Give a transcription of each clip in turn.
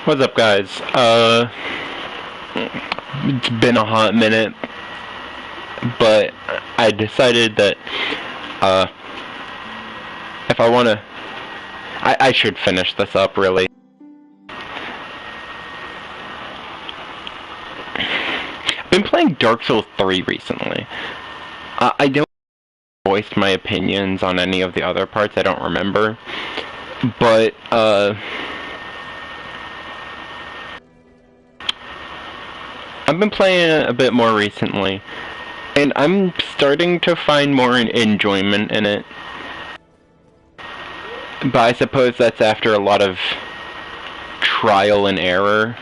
What's up, guys? It's been a hot minute, but I decided that, if I wanna, I should finish this up, really. I've been playing Dark Souls 3 recently. I don't voice my opinions on any of the other parts, I don't remember, but, I've been playing a bit more recently, and I'm starting to find more enjoyment in it. But I suppose that's after a lot of trial and error.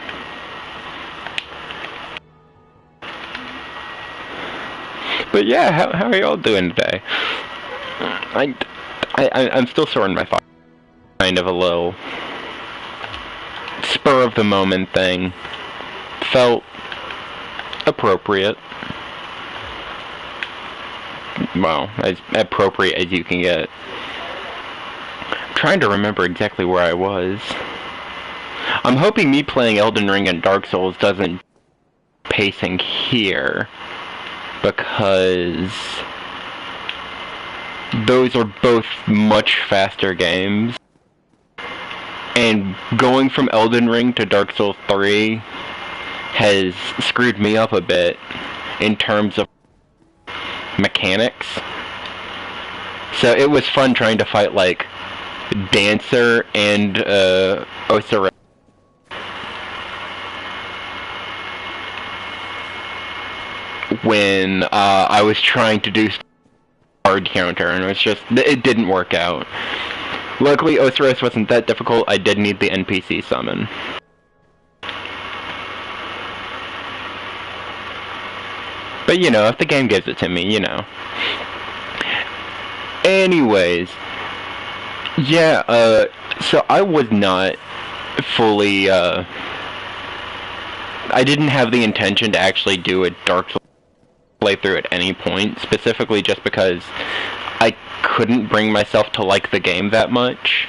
But yeah, how are y'all doing today? I'm still sore in my thoughts. Kind of a little spur of the moment thing. Felt appropriate. Well, as appropriate as you can get. I'm trying to remember exactly where I was. I'm hoping me playing Elden Ring and Dark Souls doesn't pacing here, because those are both much faster games. And going from Elden Ring to Dark Souls 3 has screwed me up a bit in terms of mechanics. So it was fun trying to fight like Dancer and Osira. When I was trying to do hard counter, and it didn't work out. Luckily, Osiris wasn't that difficult. I did need the NPC summon. But you know, if the game gives it to me, you know. Anyways, yeah, so I was not fully, I didn't have the intention to actually do a Dark Souls playthrough at any point, specifically just because I couldn't bring myself to like the game that much.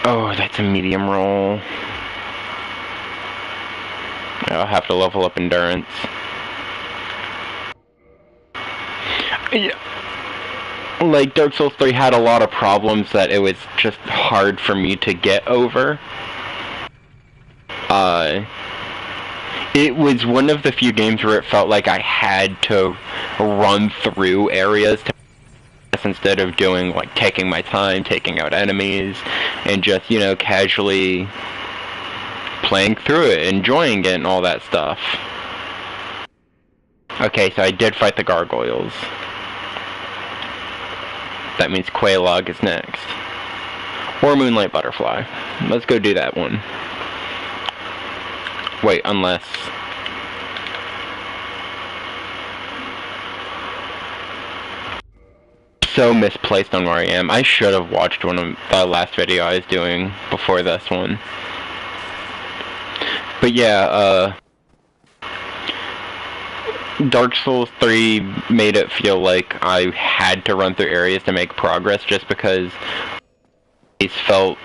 Oh, that's a medium roll. I'll have to level up endurance. Yeah. Like, Dark Souls 3 had a lot of problems that it was just hard for me to get over. It was one of the few games where it felt like I had to run through areas to instead of doing, like, taking my time, taking out enemies, and just, you know, casually playing through it, enjoying it, and all that stuff. Okay, so I did fight the gargoyles. That means Quelaag is next. Or Moonlight Butterfly. Let's go do that one. Wait, unless... So misplaced on where I am. I should have watched one of the last video I was doing before this one. But yeah, Dark Souls 3 made it feel like I had to run through areas to make progress just because it felt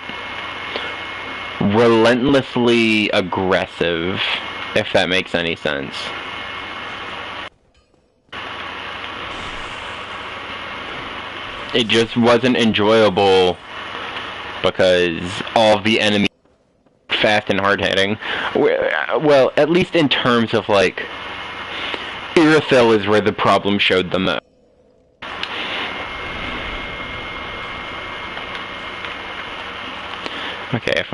relentlessly aggressive, if that makes any sense. It just wasn't enjoyable because all of the enemies were fast and hard-hitting. Well, at least in terms of, like, Irithyll is where the problem showed the most. Okay,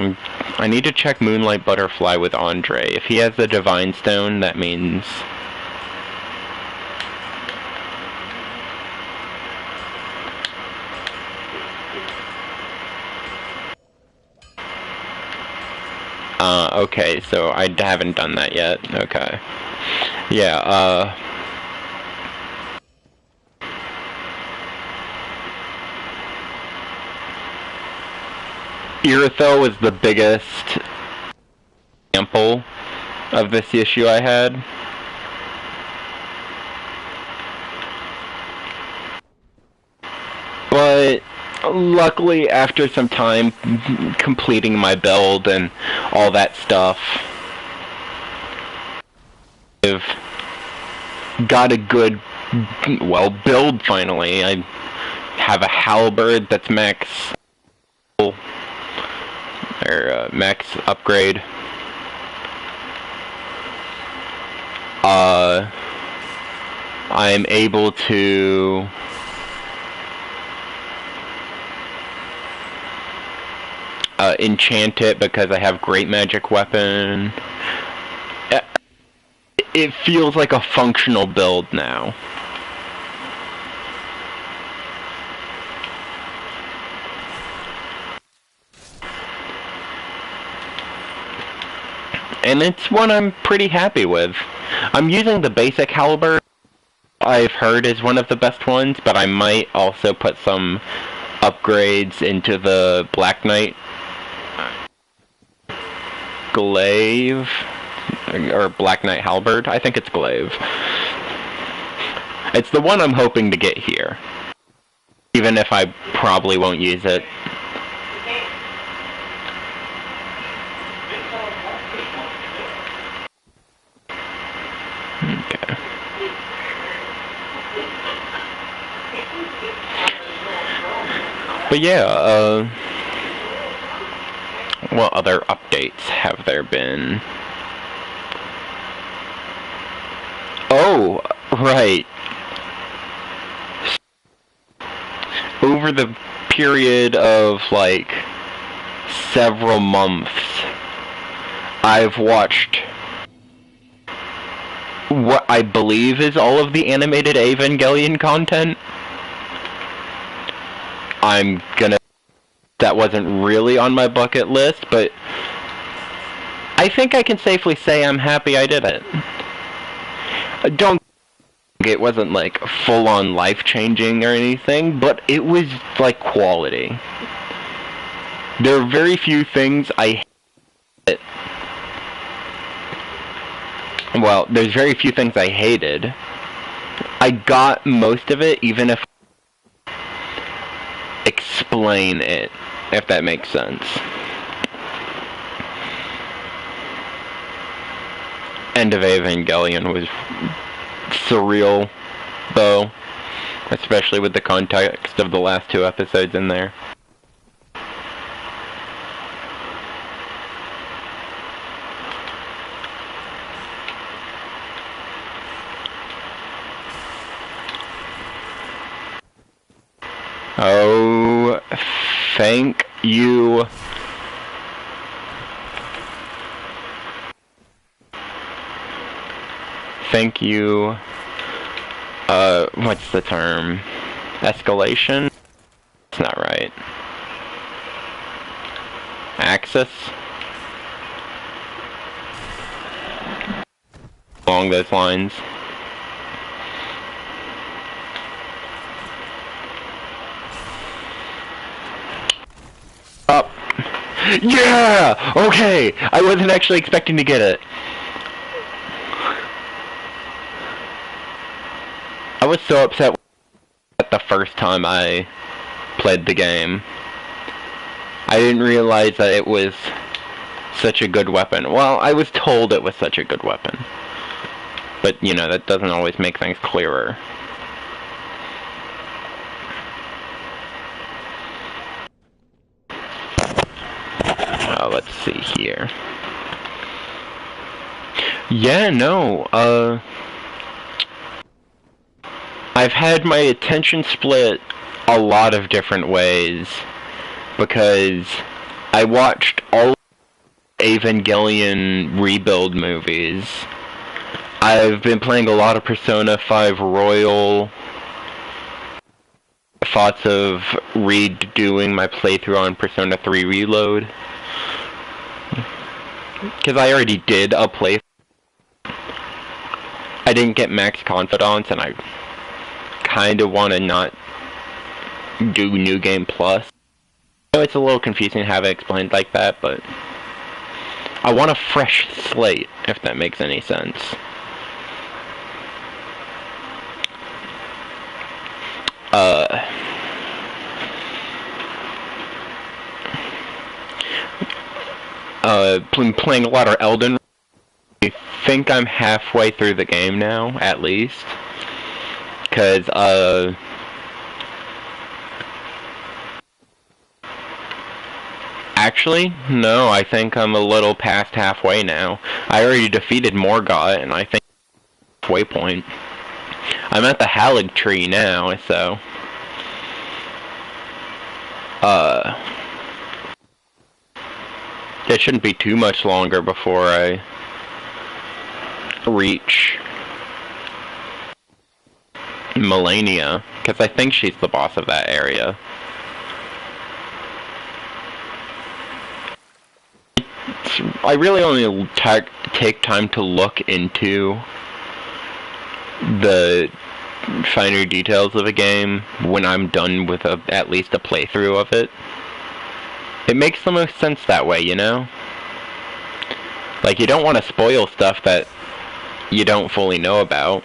I need to check Moonlight Butterfly with Andre. If he has the Divine Stone, that means... okay, so I haven't done that yet. Okay. Yeah, Irithyll was the biggest example of this issue I had. But luckily, after some time completing my build and all that stuff, I've got a good, well, build finally. I have a halberd that's max, or max upgrade. I'm able to enchant it because I have great magic weapon. It feels like a functional build now. And it's one I'm pretty happy with. I'm using the basic halberd. I've heard is one of the best ones, but I might also put some upgrades into the Black Knight glaive, or Black Knight halberd. I think it's glaive. It's the one I'm hoping to get here, even if I probably won't use it. Okay. But yeah, what other updates have there been? Oh, right. Over the period of, like, several months, I've watched what I believe is all of the animated Evangelion content. That wasn't really on my bucket list, but I think I can safely say I'm happy I did it. It wasn't like full-on life-changing or anything, but it was like quality. There are very few things I hated. Well, there's very few things I hated. I got most of it, even if explain it, if that makes sense. End of Evangelion was surreal, though, especially with the context of the last 2 episodes in there. Oh, thank you. Thank you. What's the term? Escalation? It's not right. Axis? Along those lines. Up. Yeah! Okay! I wasn't actually expecting to get it. I was so upset the first time I played the game. I didn't realize that it was such a good weapon. Well, I was told it was such a good weapon. But, you know, that doesn't always make things clearer. Let's see here. Yeah, no, I've had my attention split a lot of different ways, because I watched all Evangelion rebuild movies. I've been playing a lot of Persona 5 Royal. Thoughts of redoing my playthrough on Persona 3 Reload. Because I already did a playthrough. I didn't get max confidence, and I kind of want to not do New Game Plus. I know it's a little confusing to have it explained like that, but I want a fresh slate, if that makes any sense. playing a lot of Elden Ring. I think I'm halfway through the game now, at least. Because, actually, no, I think I'm a little past halfway now. I already defeated Morgott, and I think halfway point. I'm at the Halig tree now, so... It shouldn't be too much longer before I reach Melania, because I think she's the boss of that area. I really only take time to look into the finer details of a game when I'm done with at least a playthrough of it. It makes the most sense that way, you know? Like, you don't want to spoil stuff that you don't fully know about.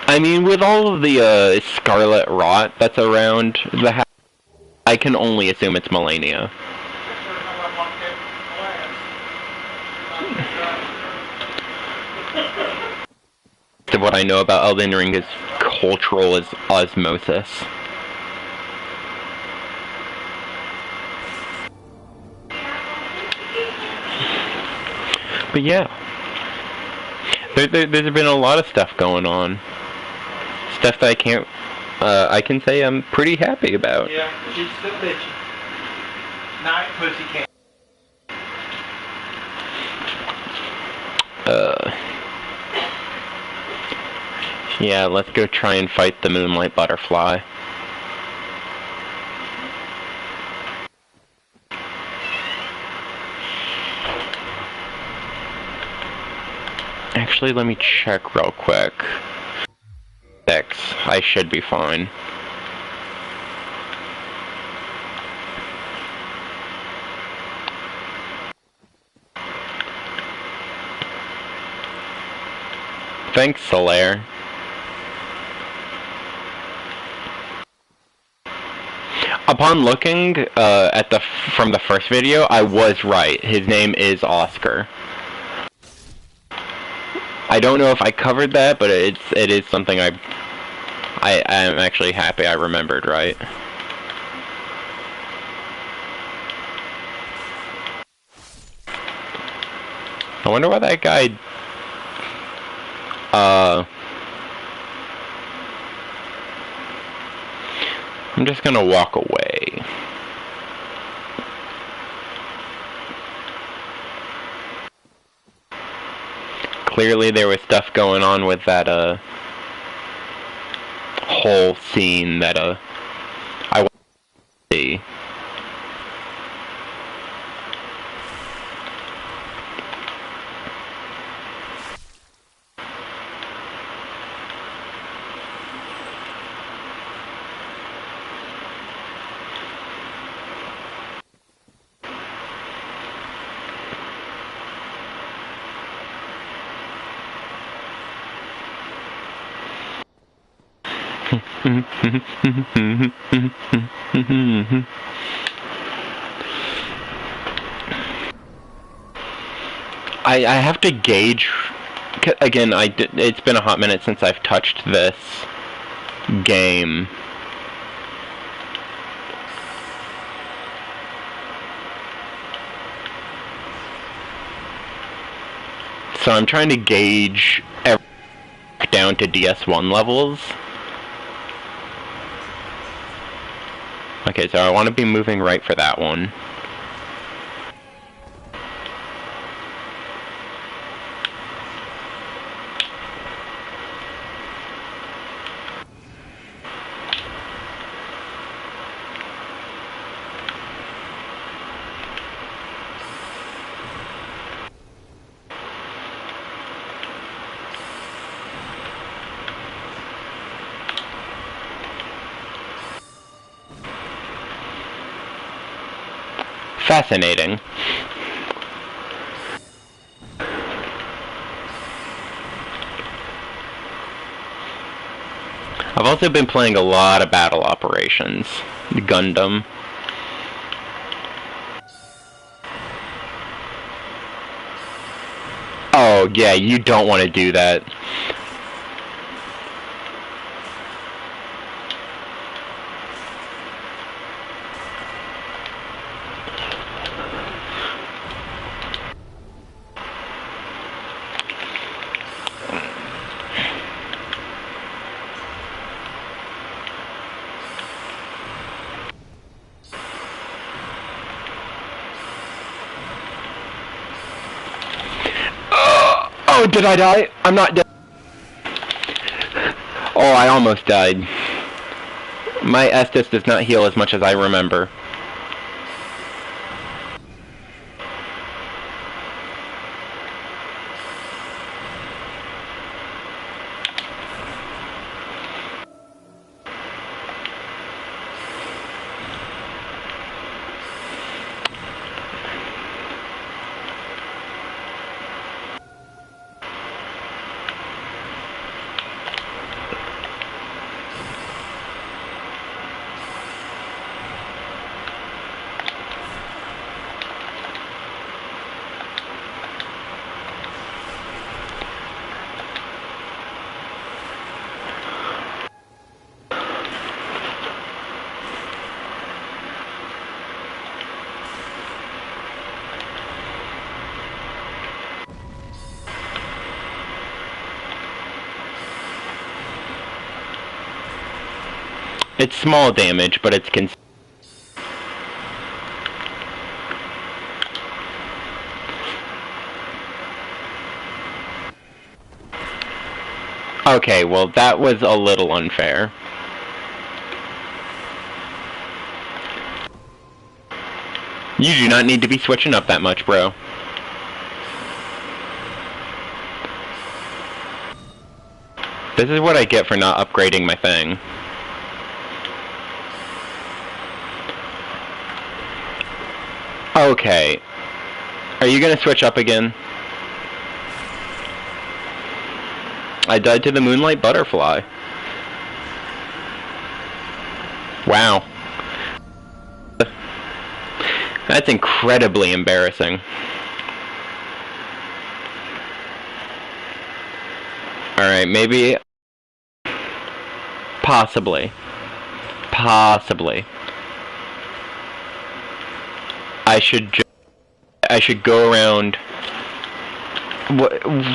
I mean, with all of the scarlet rot that's around the house, I can only assume it's Melania. What I know about Elden Ring is cultural osmosis. But yeah, there's been a lot of stuff going on. Stuff that I can say I'm pretty happy about. Yeah, she's still bitchy. Night pussycat. Yeah, let's go try and fight the Moonlight Butterfly. Actually, let me check real quick. 6. I should be fine. Thanks, Solaire. Upon looking from the first video, I was right. His name is Oscar. I don't know if I covered that, but it is something I am actually happy I remembered right. I wonder why that guy I'm just gonna walk away. Clearly there was stuff going on with that whole scene that I want to see. I have to gauge, again, it's been a hot minute since I've touched this game. So I'm trying to gauge everything down to DS1 levels. Okay, so I want to be moving right for that one. fascinating. I've also been playing a lot of Battle Operations. Gundam. Oh, yeah, you don't want to do that. Oh, did I die? I'm not dead. Oh, I almost died. My Estus does not heal as much as I remember. It's small damage, but it's Okay, well that was a little unfair. You do not need to be switching up that much, bro. This is what I get for not upgrading my thing. Okay. Are you gonna switch up again? I died to the Moonlight Butterfly. Wow. That's incredibly embarrassing. Alright, maybe... Possibly. I should go around...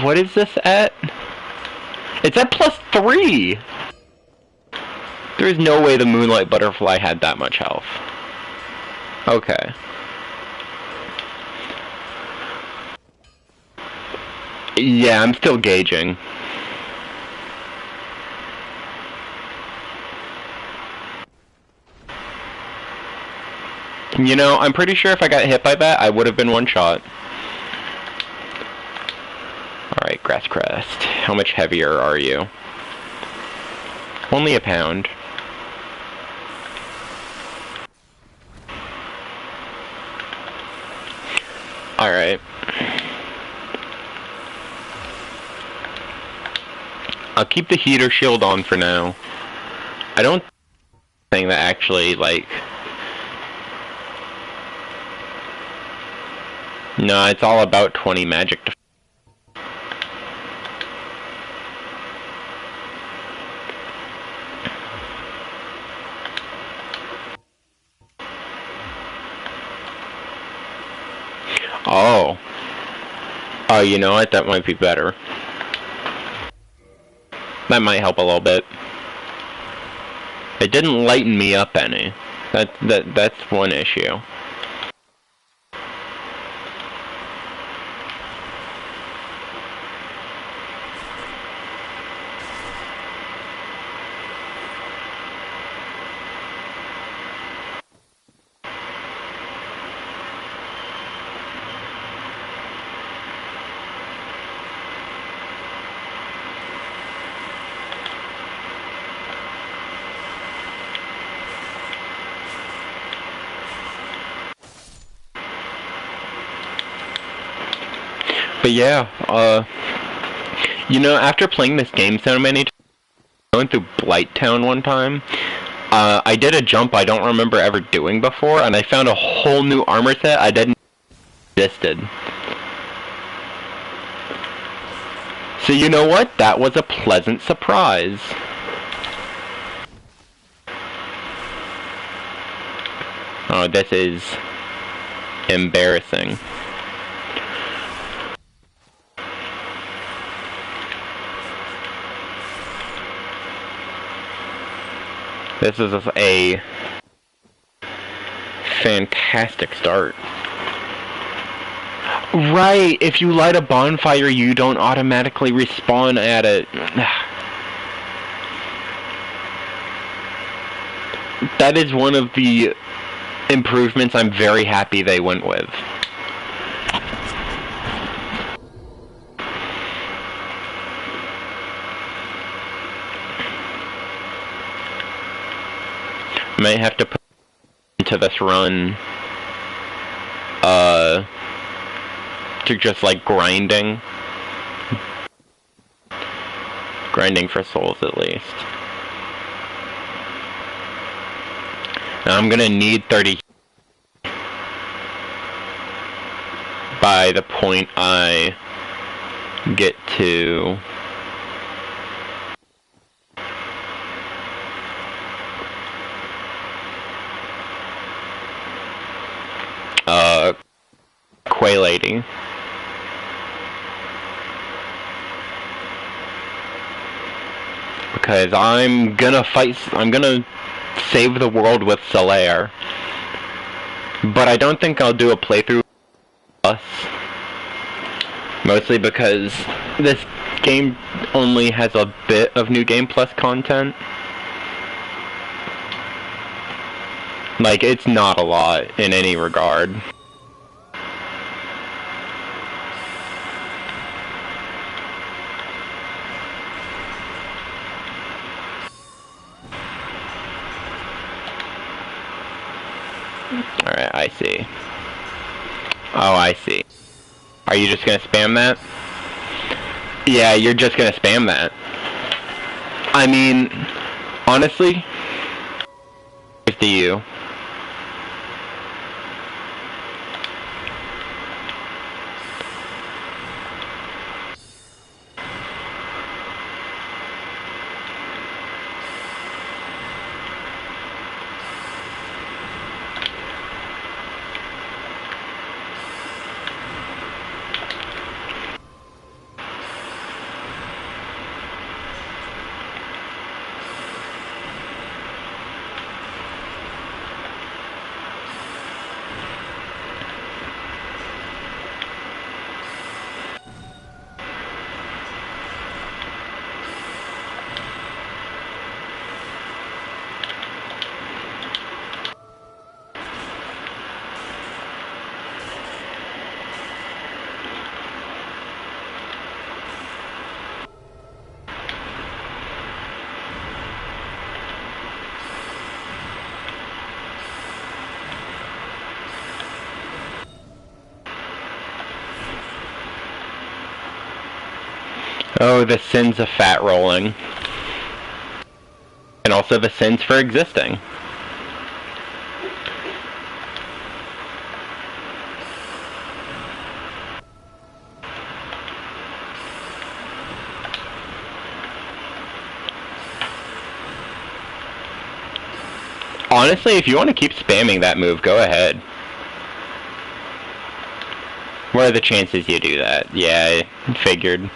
What is this at? It's at +3! There's no way the Moonlight Butterfly had that much health. Okay. Yeah, I'm still gauging. You know, I'm pretty sure if I got hit by that, I would have been one shot. Alright, Grass Crest. How much heavier are you? Only a pound. Alright. I'll keep the heater shield on for now. I don't think that actually, like... No, it's all about 20 magic to... Oh. Oh, you know what? That might be better. That might help a little bit. It didn't lighten me up any. That's one issue. But yeah, you know, after playing this game so many times, I went through Blighttown one time. I did a jump I don't remember ever doing before, and I found a whole new armor set I didn't know existed. So you know what? That was a pleasant surprise. Oh, this is embarrassing. This is a fantastic start. Right, if you light a bonfire, you don't automatically respawn at it. That is one of the improvements I'm very happy they went with. May have to put into this run to just like grinding for souls at least. Now I'm gonna need 30 by the point I get to Quay Lady. Because I'm gonna save the world with Solaire. But I don't think I'll do a playthrough plus. Mostly because this game only has a bit of New Game Plus content. Like, it's not a lot in any regard. Alright, I see. Oh, I see. Are you just gonna spam that? Yeah, you're just gonna spam that. I mean, honestly, it's to you. Oh, the sins of fat rolling. And also the sins for existing. Honestly, if you want to keep spamming that move, go ahead. What are the chances you do that? Yeah, I figured.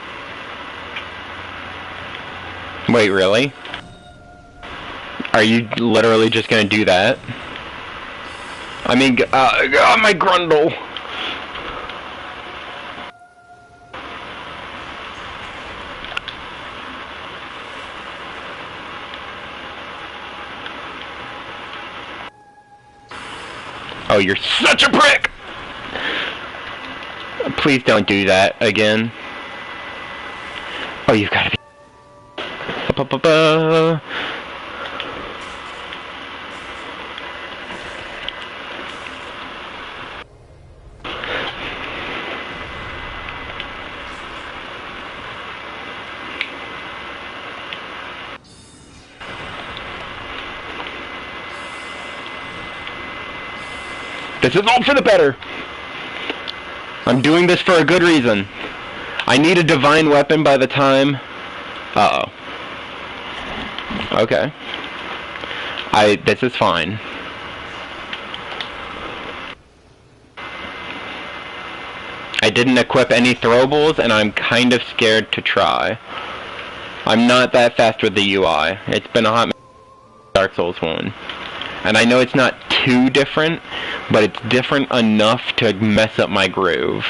Wait, really? Are you literally just gonna do that? I mean, my grundle! Oh, you're such a prick! Please don't do that again. Oh, you've gotta be... This is all for the better. I'm doing this for a good reason. I need a divine weapon by the time... Uh-oh. Okay. This is fine. I didn't equip any throwables, and I'm kind of scared to try. I'm not that fast with the UI. It's been a hot minute since Dark Souls 1. And I know it's not too different, but it's different enough to mess up my groove.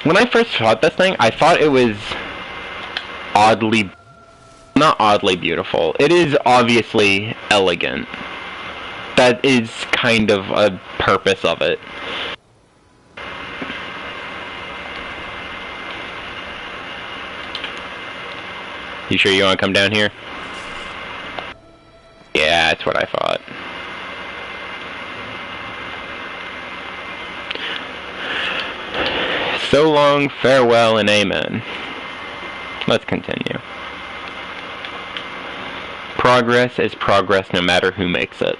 When I first fought this thing, I thought it was oddly... not oddly beautiful. It is obviously elegant. That is kind of a purpose of it. You sure you want to come down here? Yeah, that's what I thought. So long, farewell, and amen. Let's continue. Progress is progress no matter who makes it.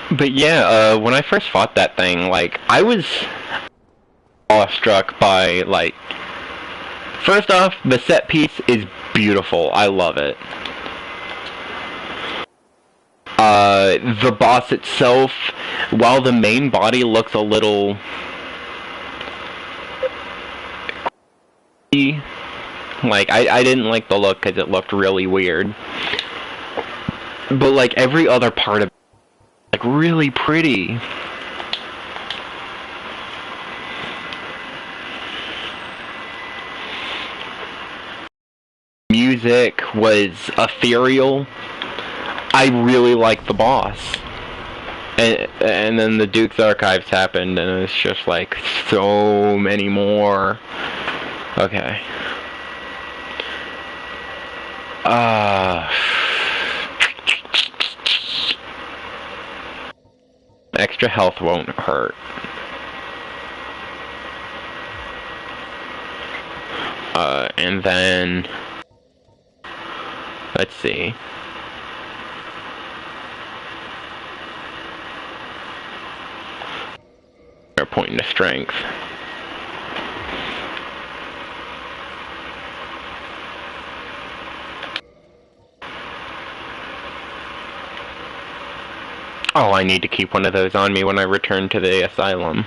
But yeah, when I first fought that thing, like, I was awestruck by, like, first off, the set piece is beautiful. I love it. The boss itself, while the main body looks a little... like, I didn't like the look because it looked really weird. But, like, every other part of it, like, really pretty. Music was ethereal. I really liked the boss. And then the Duke's Archives happened, and it's just like, so many more. Okay. Extra health won't hurt. And then... let's see. They're pointing to strength. Oh, I need to keep one of those on me when I return to the asylum.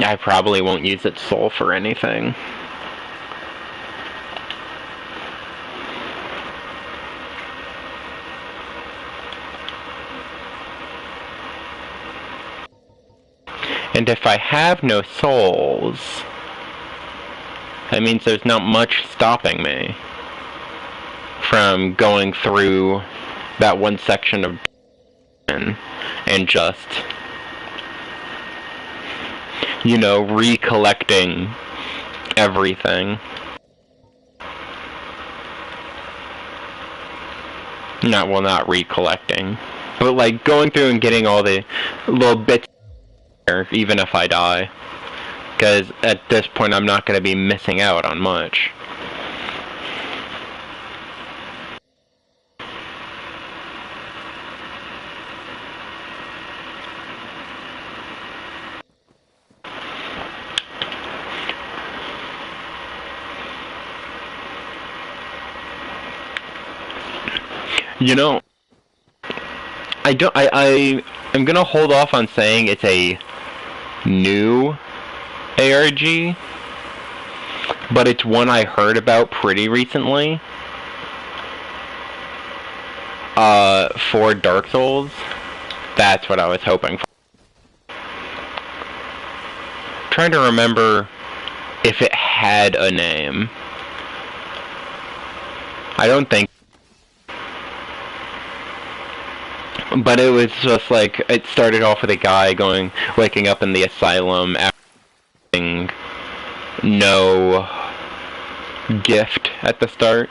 I probably won't use its soul for anything. And if I have no souls, that means there's not much stopping me from going through that one section of and just, you know, recollecting everything. Not recollecting, but like going through and getting all the little bits, even if I die, because at this point I'm not going to be missing out on much. You know, I'm gonna hold off on saying it's a new ARG, but it's one I heard about pretty recently, for Dark Souls. That's what I was hoping for. Trying to remember if it had a name. I don't think. But it was just like, it started off with a guy waking up in the asylum after no gift at the start.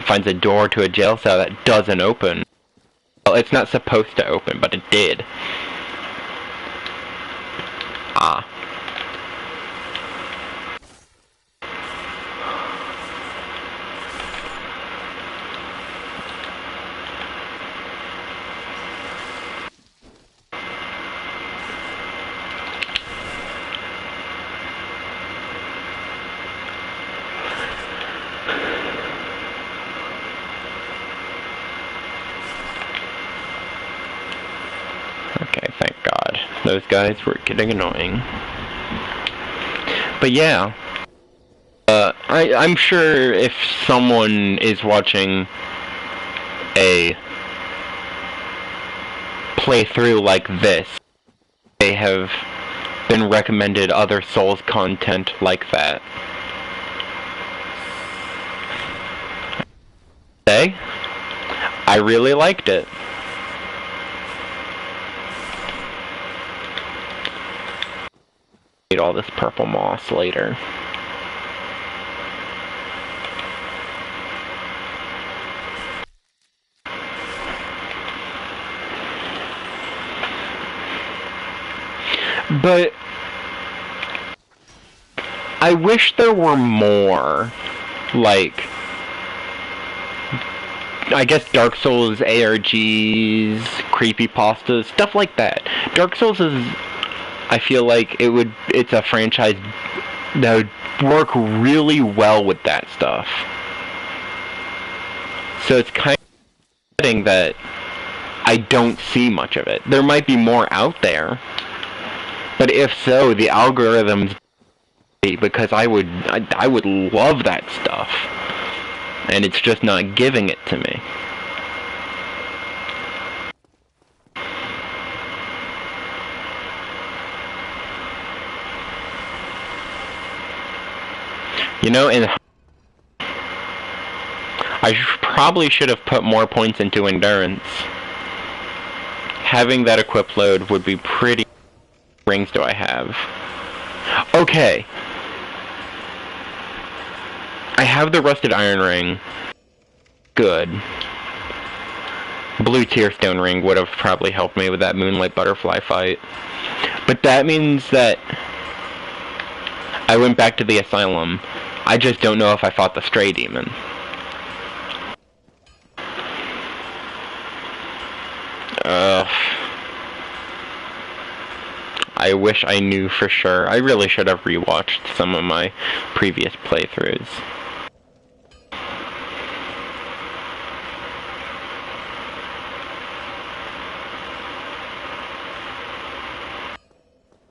Finds a door to a jail cell that doesn't open. Well, it's not supposed to open, but it did. Ah. Okay, thank God. Those guys were getting annoying. But yeah. I'm sure if someone is watching a playthrough like this, they have been recommended other Souls content like that. Say, I really liked it. Eat all this purple moss later. But I wish there were more, like, I guess Dark Souls ARGs, creepypastas, stuff like that. Dark Souls is, I feel like it's a franchise that would work really well with that stuff. So it's kind of fitting that I don't see much of it. There might be more out there, but if so, the algorithms, because I would love that stuff, and it's just not giving it to me. You know, and I probably should have put more points into endurance. Having that equip load would be pretty. Rings do I have? Okay. I have the rusted iron ring. Good. Blue tearstone ring would have probably helped me with that moonlight butterfly fight. But that means that I went back to the asylum. I just don't know if I fought the stray demon. I wish I knew for sure. I really should have rewatched some of my previous playthroughs.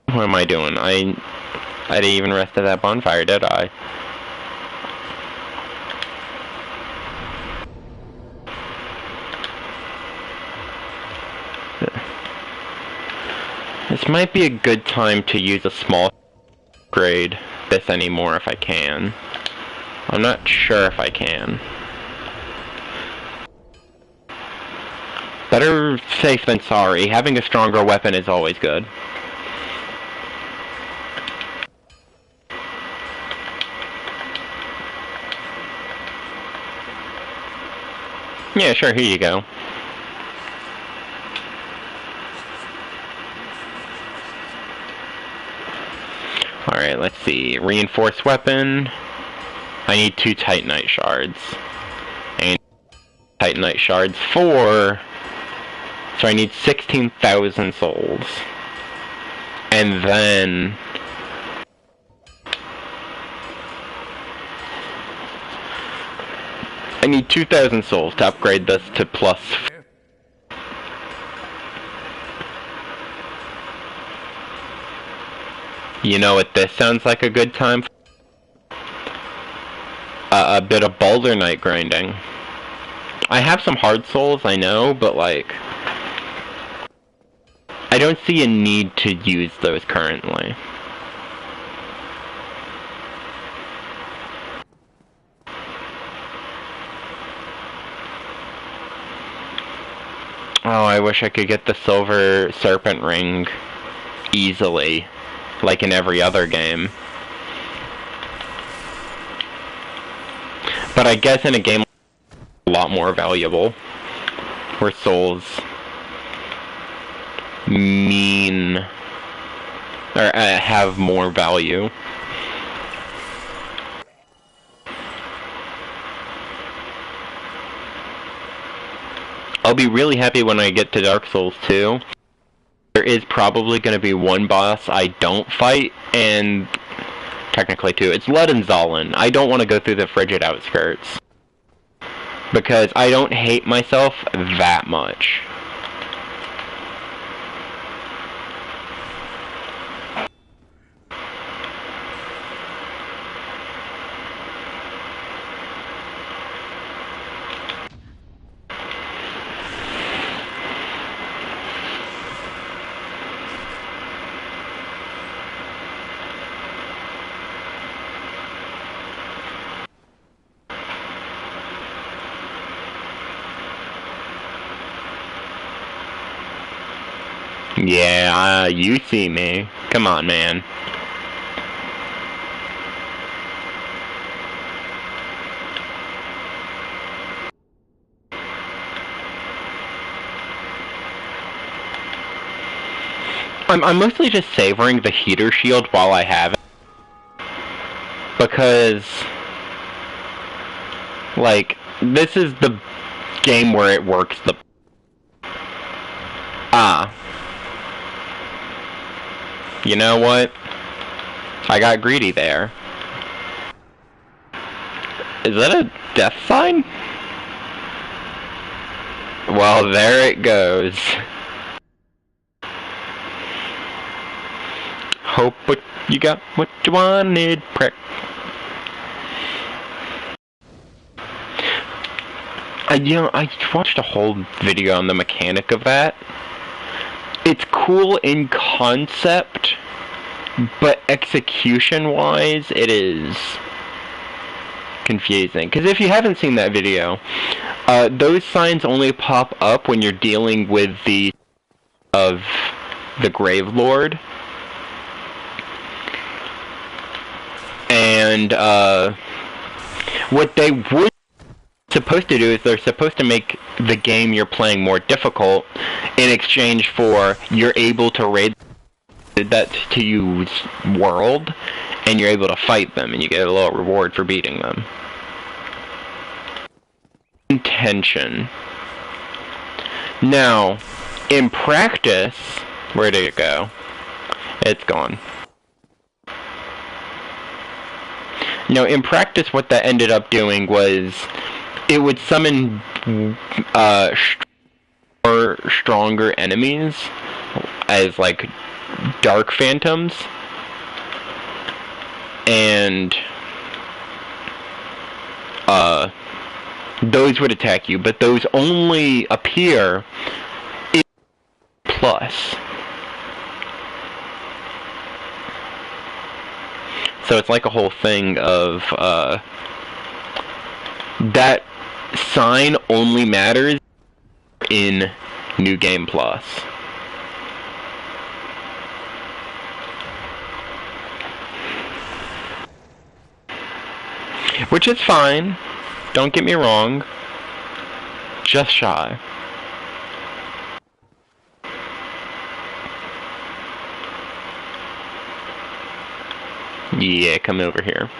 What am I doing? I didn't even rest at that bonfire, did I? This might be a good time to use a small upgrade this anymore if I can. I'm not sure if I can. Better safe than sorry. Having a stronger weapon is always good. Yeah, sure, here you go. Alright, let's see. Reinforced weapon. I need 2 Titanite shards. And Titanite shards 4. So I need 16,000 souls. And then I need 2,000 souls to upgrade this to plus. You know what this sounds like a good time for? A bit of Boulder Knight grinding. I have some hard souls, I know, but like, I don't see a need to use those currently. Oh, I wish I could get the silver serpent ring easily, like in every other game. But I guess in a game a lot more valuable, where Souls mean or have more value. I'll be really happy when I get to Dark Souls 2. There is probably going to be one boss I don't fight, and technically two. It's Ludenzalen. I don't want to go through the frigid outskirts, because I don't hate myself that much. Yeah, you see me. Come on, man. I'm mostly just savoring the heater shield while I have it. Because, like, this is the game where it works the... You know what? I got greedy there. Is that a death sign? Well, there it goes. Hope what you got what you wanted, prick. I watched a whole video on the mechanic of that. It's cool in concept, but execution-wise, it is confusing. Because if you haven't seen that video, those signs only pop up when you're dealing with the Grave Lord. And what they would supposed to do is they're supposed to make the game you're playing more difficult in exchange for you're able to raid that to use world, and you're able to fight them, and you get a little reward for beating them. Intention. Now, in practice, where did it go? It's gone. No, in practice, what that ended up doing was it would summon stronger enemies as like dark phantoms, and those would attack you, but those only appear in plus. So it's like a whole thing of that sign only matters in New Game Plus. Which is fine, don't get me wrong, just shy. Yeah, come over here.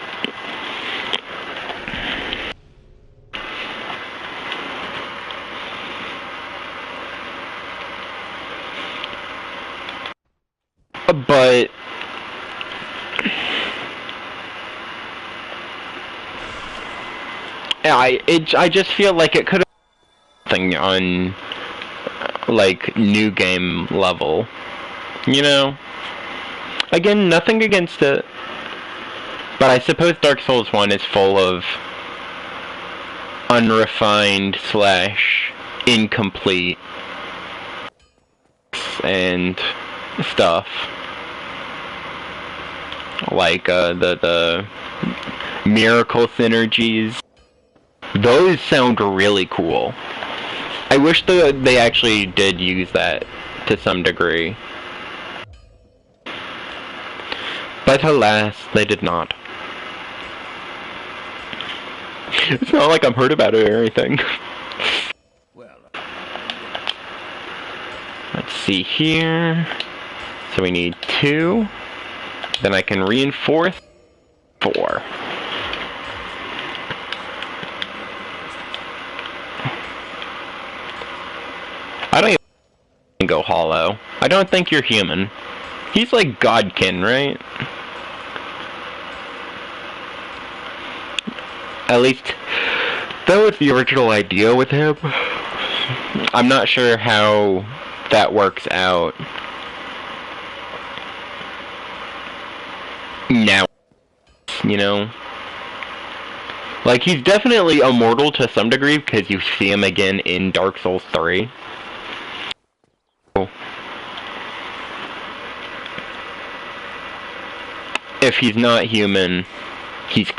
But I just feel like it could have been something on like new game level, you know? Again, nothing against it, but I suppose Dark Souls 1 is full of unrefined / incomplete and stuff. Like the miracle synergies. Those sound really cool. I wish they actually did use that to some degree. But alas, they did not. It's not like I'm hurt about it or anything. Let's see here. So we need 2. Then I can reinforce 4. I don't even go hollow. I don't think you're human. He's like Godkin, right? At least, that was the original idea with him. I'm not sure how that works out now, you know? Like, he's definitely immortal to some degree, because you see him again in Dark Souls 3. If he's not human, he's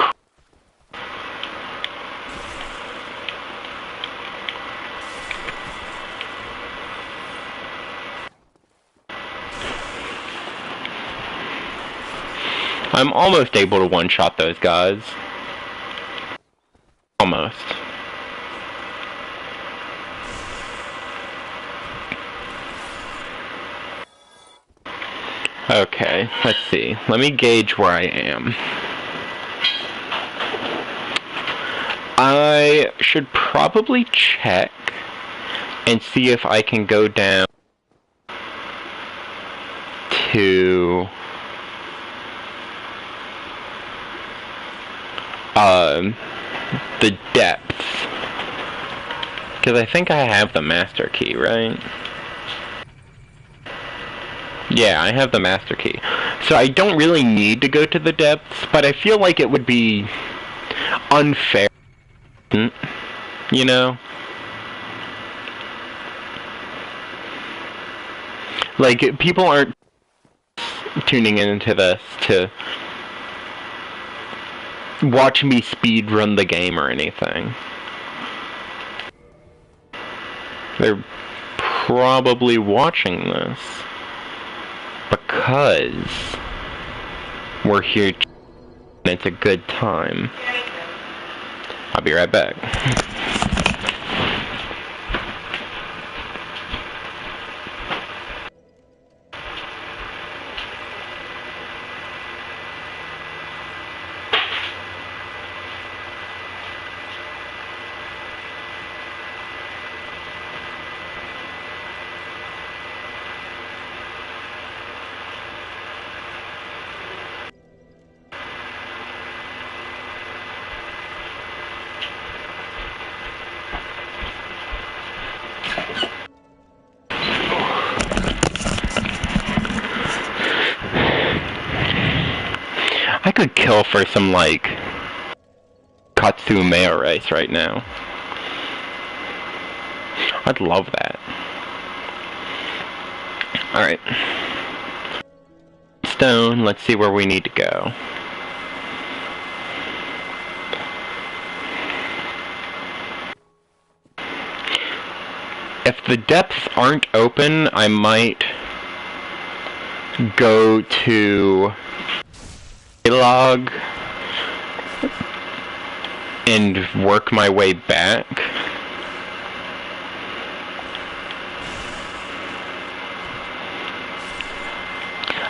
I'm almost able to one-shot those guys. Almost. Okay, let's see. Let me gauge where I am. I should probably check and see if I can go down to the depths, because I think I have the master key, right? Yeah, I have the master key. So I don't really need to go to the depths, but I feel like it would be unfair, you know? Like, people aren't tuning into this to watch me speedrun the game or anything. They're probably watching this because we're here and it's a good time. I'll be right back. I could kill for some, like, katsu mayo rice right now. I'd love that. Alright. Stone, let's see where we need to go. If the depths aren't open, I might go to a log and work my way back.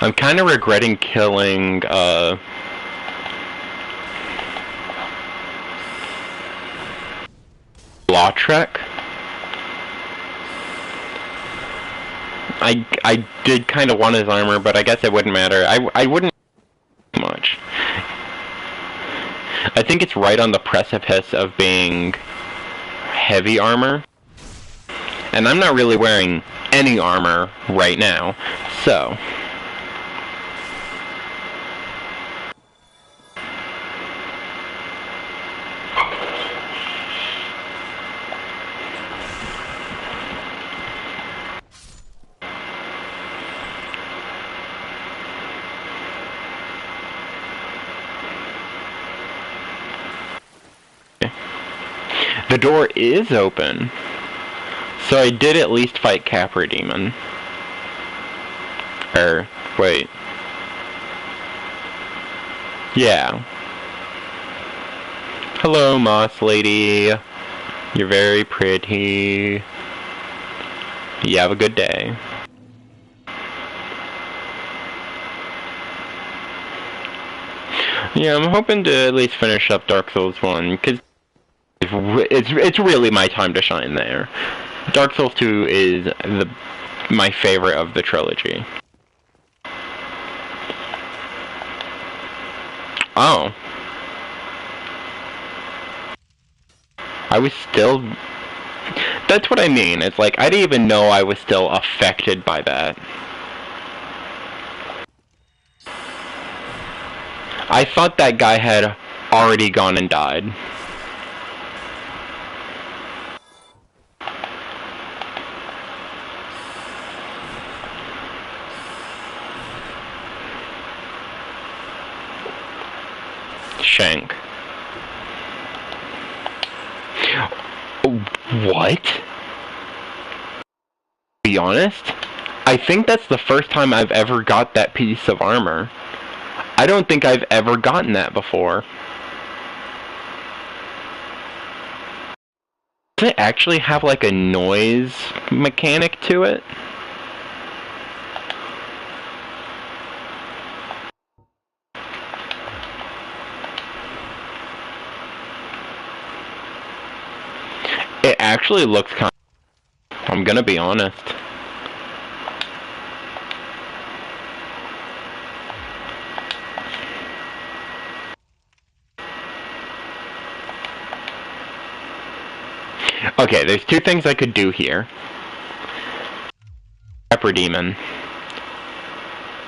I'm kind of regretting killing Lautrec. I did kind of want his armor, but I guess it wouldn't matter. I wouldn't much. I think it's right on the precipice of being heavy armor. And I'm not really wearing any armor right now, so... The door is open, so I did at least fight Capra Demon. Wait. Yeah. Hello, Moss Lady. You're very pretty. You have a good day. Yeah, I'm hoping to at least finish up Dark Souls 1, because it's really my time to shine there. Dark Souls 2 is my favorite of the trilogy. Oh. I was still... That's what I mean. It's like, I didn't even know I was still affected by that. I thought that guy had already gone and died. Shank. What? To be honest, I think that's the first time I've ever got that piece of armor. I don't think I've ever gotten that before. Does it actually have like a noise mechanic to it? It actually looks kind of... I'm gonna be honest. Okay, there's two things I could do here. Pepper Demon.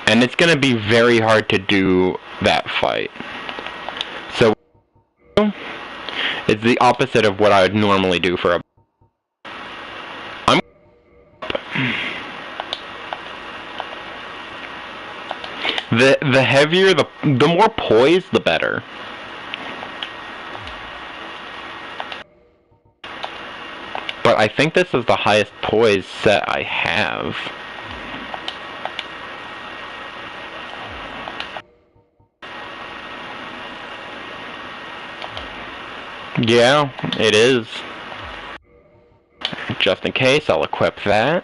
And it's gonna be very hard to do that fight. So, it's the opposite of what I would normally do for a... The heavier, the more poised, the better. But I think this is the highest poise set I have. Yeah, it is. Just in case, I'll equip that.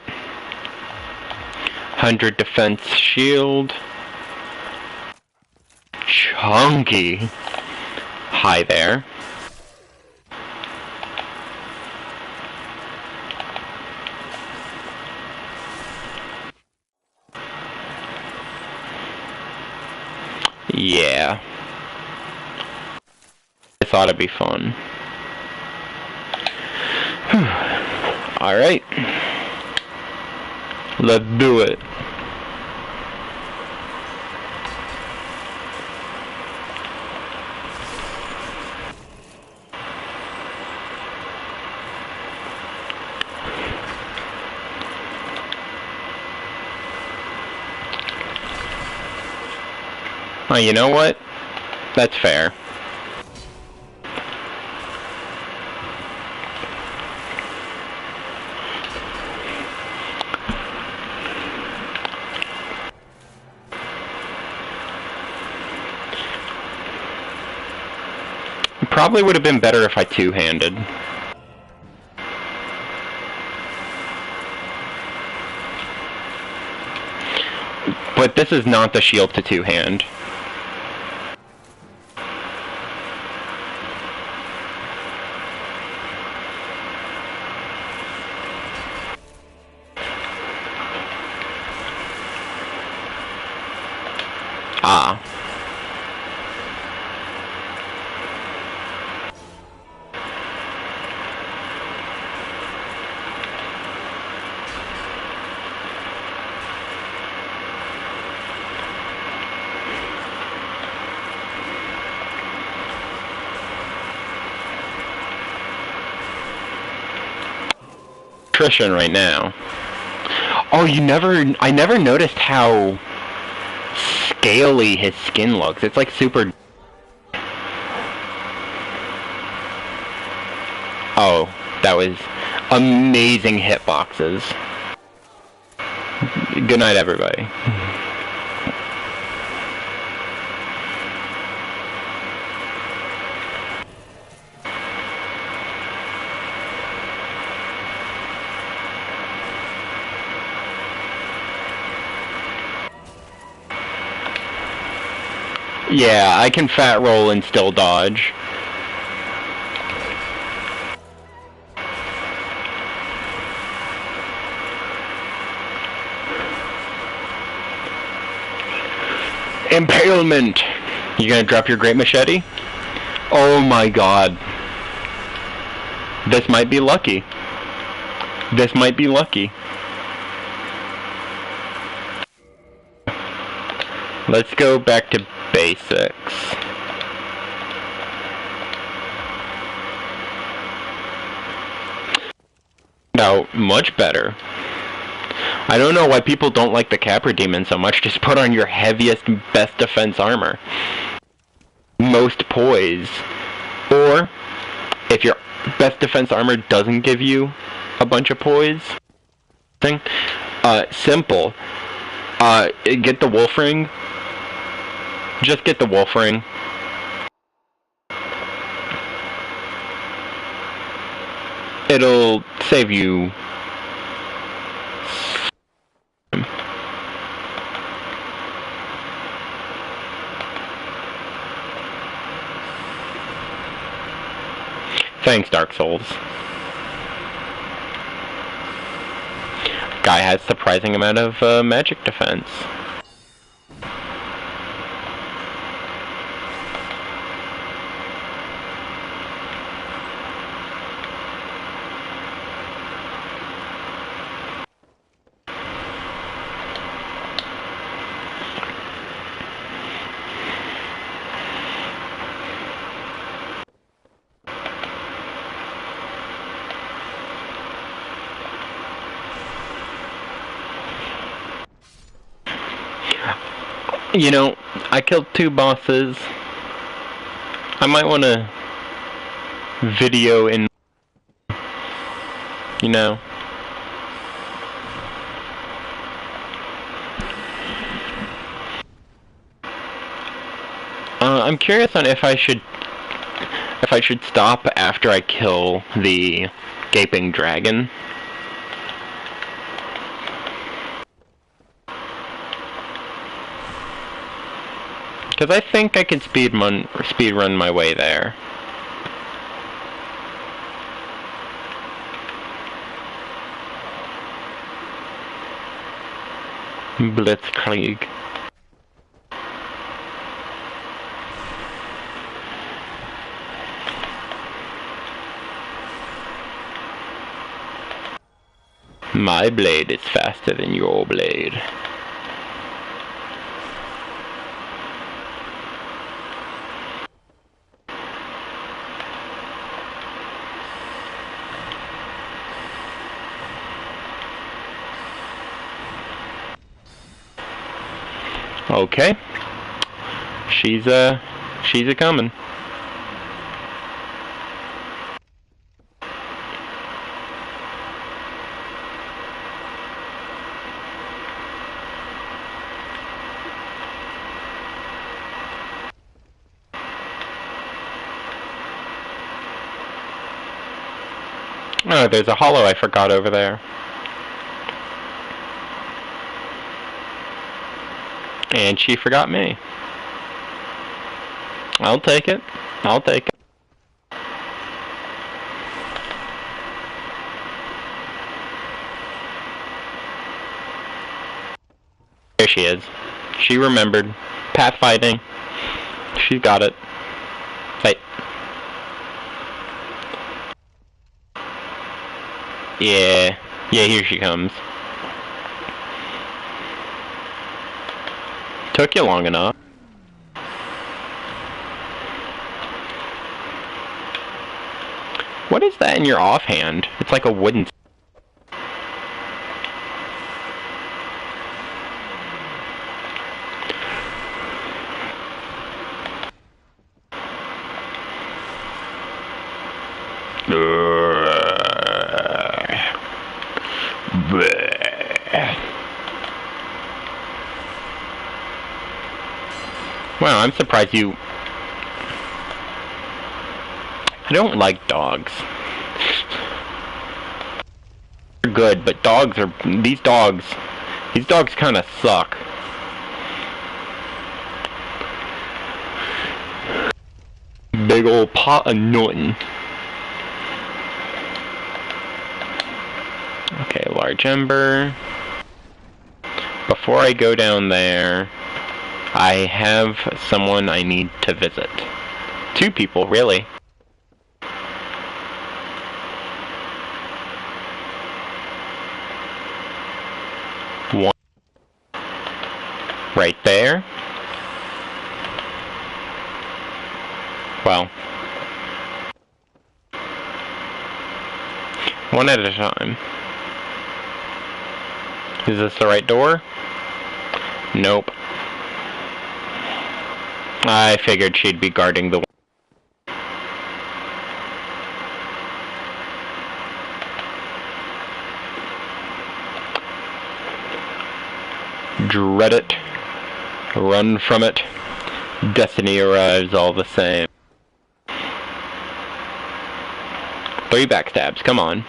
100 defense shield. Chunky. Hi there. Yeah. I thought it'd be fun. Alright. Let's do it. Oh, you know what? That's fair. It probably would have been better if I two-handed. But this is not the shield to two-hand. Ah. Nutrition right now. Oh, I never noticed how scaly his skin looks. It's like super... Oh, that was amazing hitboxes. Good night, everybody. Yeah, I can fat roll and still dodge. Impalement! You gonna drop your great machete? Oh my god. This might be lucky. This might be lucky. Let's go back to basics. No, much better. I don't know why people don't like the Capra Demon so much. Just put on your heaviest, best defense armor. Most poise. Or, if your best defense armor doesn't give you a bunch of poise, simple. Get the wolf ring. Just get the wolf ring. It'll save you. Thanks, Dark Souls. Guy has surprising amount of magic defense. You know, I killed 2 bosses. I might want to video in, you know. I'm curious on if I should stop after I kill the gaping dragon. Because I think I can speed run my way there. Blitzkrieg. My blade is faster than your blade. Okay. She's a coming. Oh, there's a hollow I forgot over there. And she forgot me. I'll take it. I'll take it. There she is. She remembered. Pathfinding. She's got it. Hey. Yeah. Yeah, here she comes. Took you long enough. What is that in your offhand? It's like a wooden... Wow, I'm surprised you... I don't like dogs. They're good, but dogs are... These dogs kind of suck. big old pot of nothing. Okay, large ember. Before I go down there, I have someone I need to visit. 2 people, really. One right there. Well, one at a time. Is this the right door? Nope. I figured she'd be guarding the... Dread it. Run from it. Destiny arrives all the same. 3 backstabs, come on.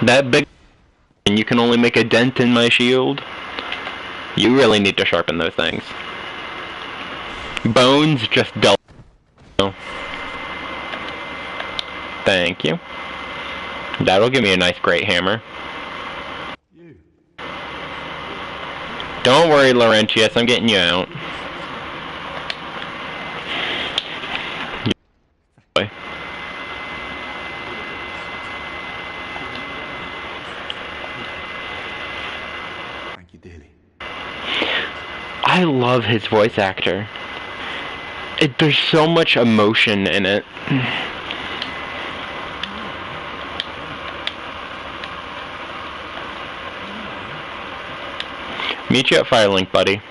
That big... and you can only make a dent in my shield. You really need to sharpen those things. Bones just dull. Thank you. That'll give me a nice great hammer. Don't worry, Laurentius, I'm getting you out. Thank you dearly. I love his voice actor. There's so much emotion in it. Meet you at Firelink, buddy.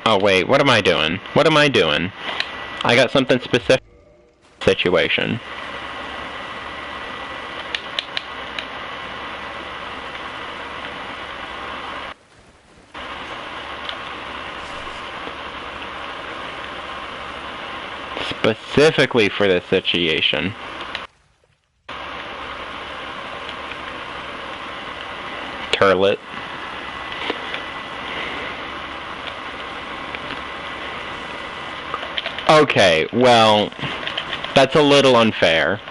Oh wait, what am I doing? What am I doing? I got something specific situation. Specifically for this situation. Turlet. Okay, well, that's a little unfair.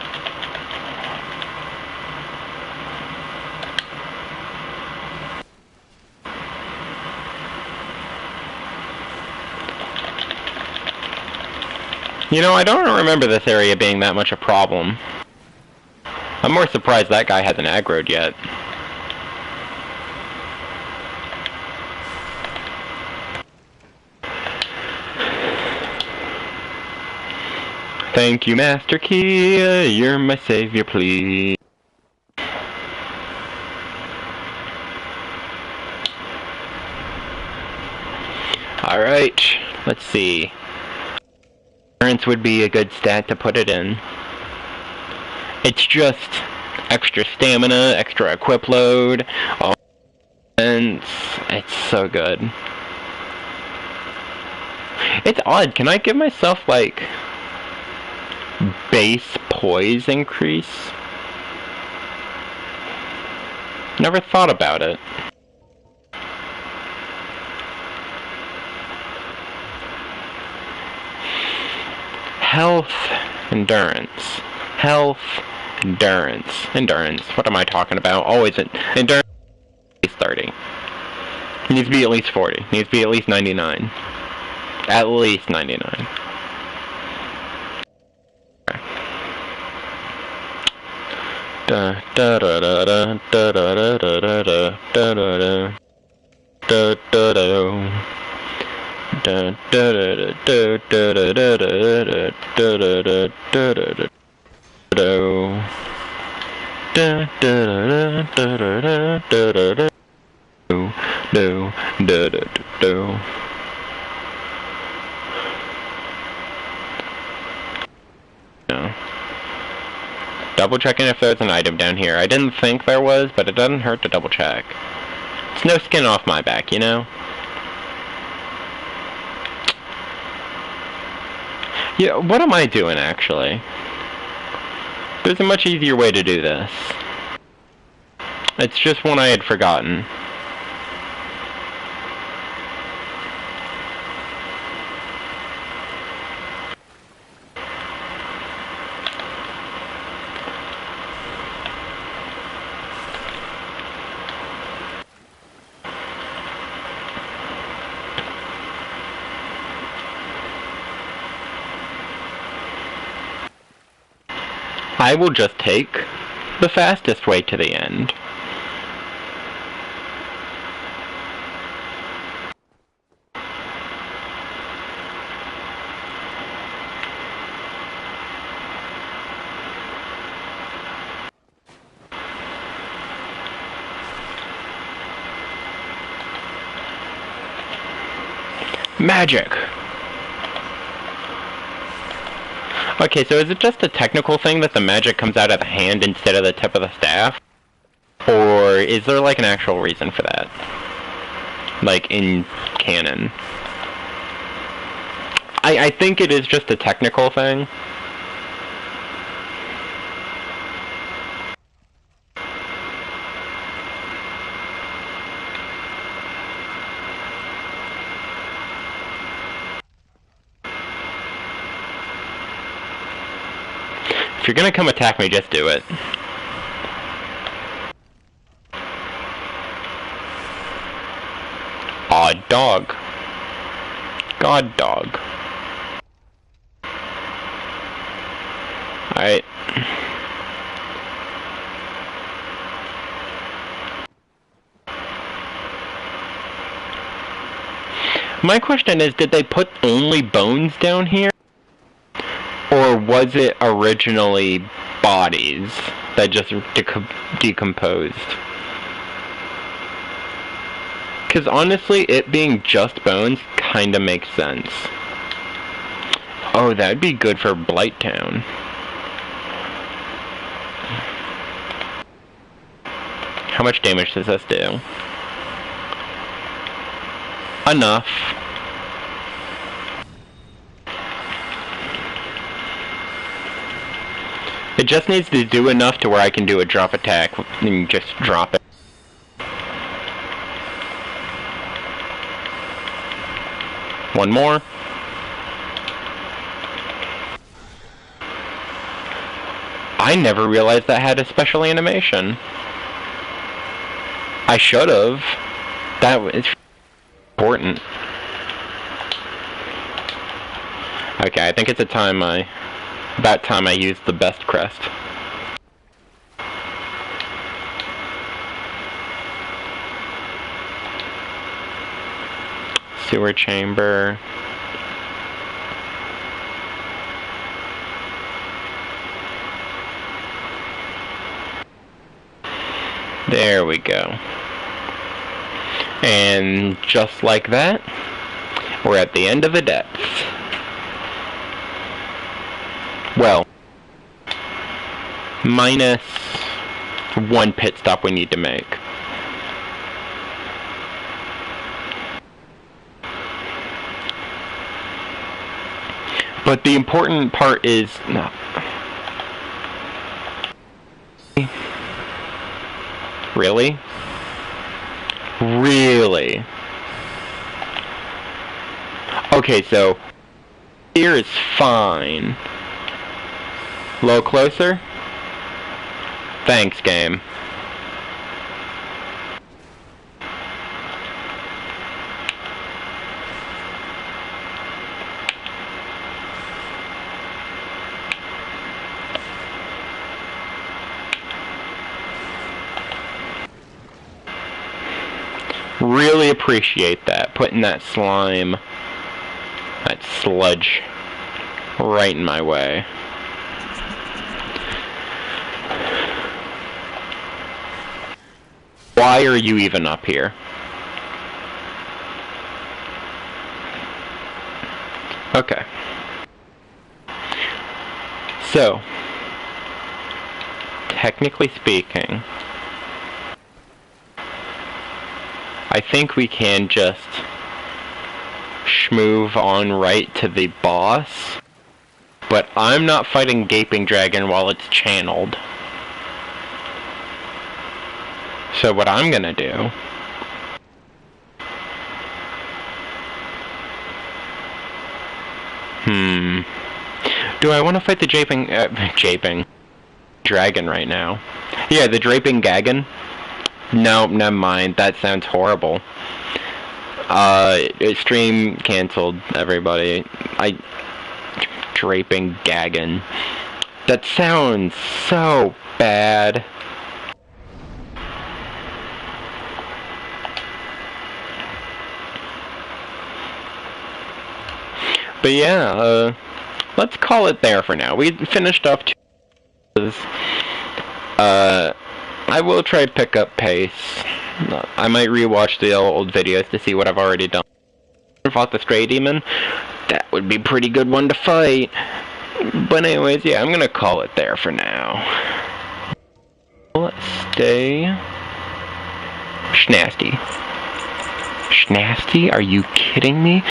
You know, I don't remember this area being that much a problem. I'm more surprised that guy hasn't aggroed yet. Thank you, Master Key. You're my savior, please. Alright, let's see. Endurance would be a good stat to put it in. It's just extra stamina, extra equip load, and it's so good. It's odd, can I give myself, like, base poise increase? Never thought about it. Health, endurance. Health, endurance. Endurance. What am I talking about? Always endurance is 30. It needs to be at least 40. It needs to be at least 99. At least 99. Da da da da da da da da da da da da da da da. Da da da da da da da da da da da da da da. Da da da da da da da da da. Do do do do. Double checking if there's an item down here. I didn't think there was, but it doesn't hurt to double check. It's no skin off my back, you know? Yeah, what am I doing, actually? There's a much easier way to do this. It's just one I had forgotten. I will just take the fastest way to the end. Magic! Okay, so is it just a technical thing that the magic comes out of the hand instead of the tip of the staff? Or is there like an actual reason for that? Like in canon? I think it is just a technical thing. If you're gonna come attack me, just do it. Odd dog. God dog. Alright. My question is, did they put only bones down here? Or was it originally bodies that just decomposed? Because honestly, it being just bones kinda makes sense. Oh, that'd be good for Blighttown. How much damage does this do? Enough. It just needs to do enough to where I can do a drop attack and just drop it. One more. I never realized that had a special animation. I should've. That was important. Okay, I think it's about time I used the best crest. Sewer chamber. There we go. And just like that, we're at the end of the depths. Well, minus one pit stop we need to make. But the important part is no. Really? Really? Okay, so here is fine. A little closer? Thanks, game. Really appreciate that, putting that slime, that sludge, right in my way. Why are you even up here? Okay. So, technically speaking, I think we can just schmove on right to the boss, but I'm not fighting Gaping Dragon while it's channeled. So what I'm gonna do do I want to fight the Japing Dragon right now? Yeah, the Draping Gagan? No, never mind. That sounds horrible. Stream canceled, everybody. Draping Gagan. That sounds so bad. But yeah, let's call it there for now. We finished up two. I will try to pick up pace. I might rewatch the old videos to see what I've already done. Fought the Stray Demon. That would be a pretty good one to fight. But anyways, yeah, I'm gonna call it there for now. Let's stay... Schnasty. Schnasty? Are you kidding me?